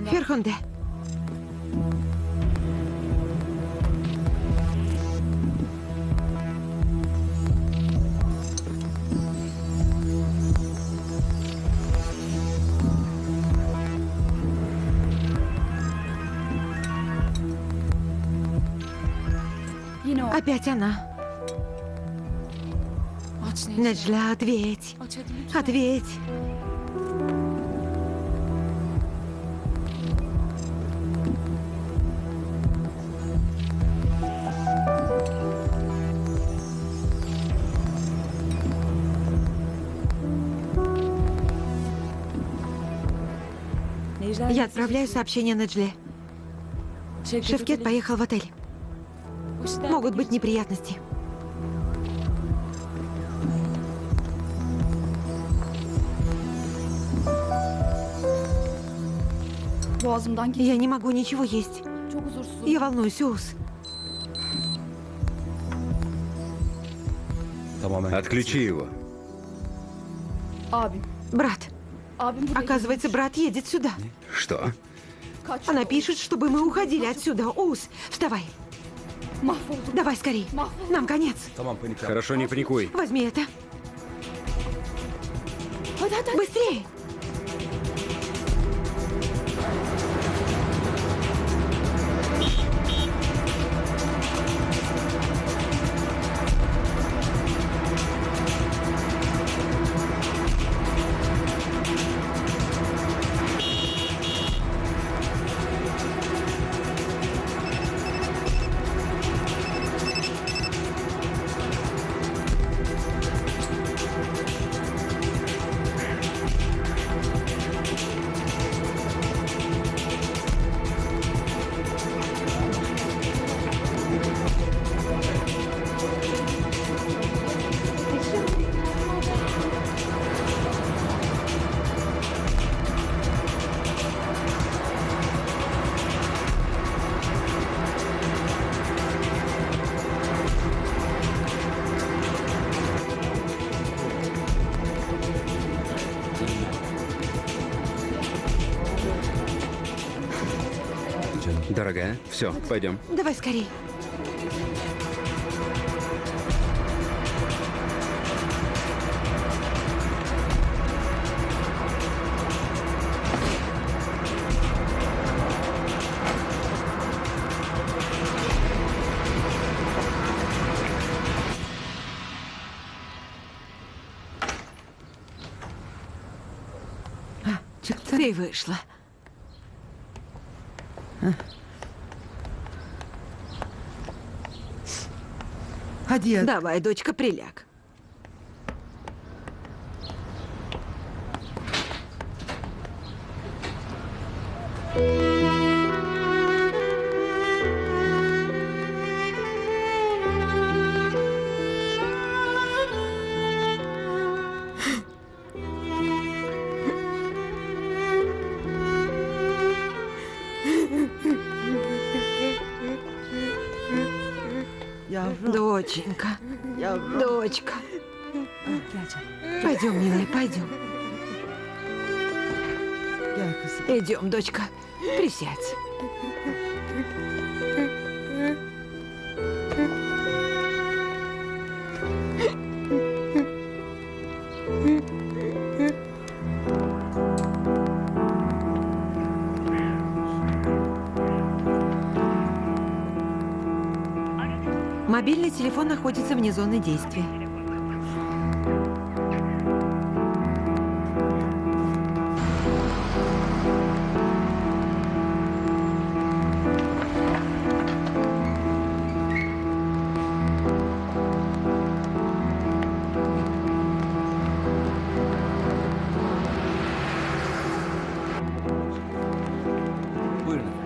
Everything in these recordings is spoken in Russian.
Ферхунде. Опять она. Неджля, ответь. Ответь. Я отправляю сообщение Неджле. Шевкет поехал в отель. Могут быть неприятности. Я не могу ничего есть. Я волнуюсь, Оус. Отключи его. Брат. Оказывается, брат едет сюда. Что? Она пишет, чтобы мы уходили отсюда. Оус, вставай. Давай скорей. Нам конец. Хорошо, не паникуй. Возьми это. Быстрее. Дорогая, все, пойдем. Давай скорей. Ты вышла. Давай, дочка, приляг. Доченька, дочка. Пойдем, милая, пойдем. Идем, дочка, присядь. Мобильный телефон находится вне зоны действия.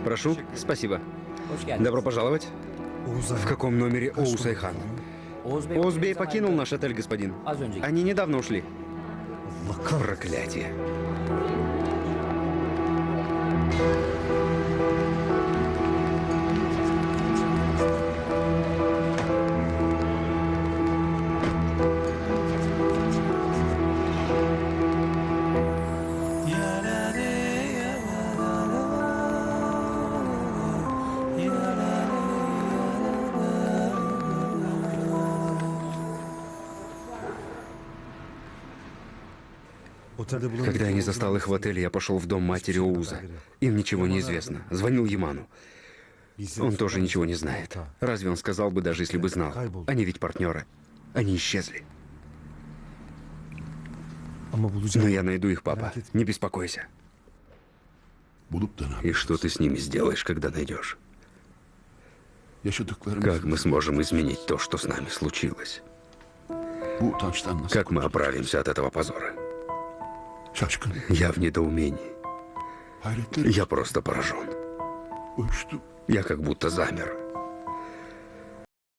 Прошу, спасибо. Добро пожаловать. В каком номере Оус Айхан? Оузбей покинул наш отель, господин. Они недавно ушли. Проклятие. Когда я не застал их в отеле, я пошел в дом матери Оуза. Им ничего не известно. Звонил Яману. Он тоже ничего не знает. Разве он сказал бы, даже если бы знал? Они ведь партнеры. Они исчезли. Но я найду их, папа. Не беспокойся. И что ты с ними сделаешь, когда найдешь? Как мы сможем изменить то, что с нами случилось? Как мы оправимся от этого позора? Я в недоумении. Я просто поражен. Я как будто замер.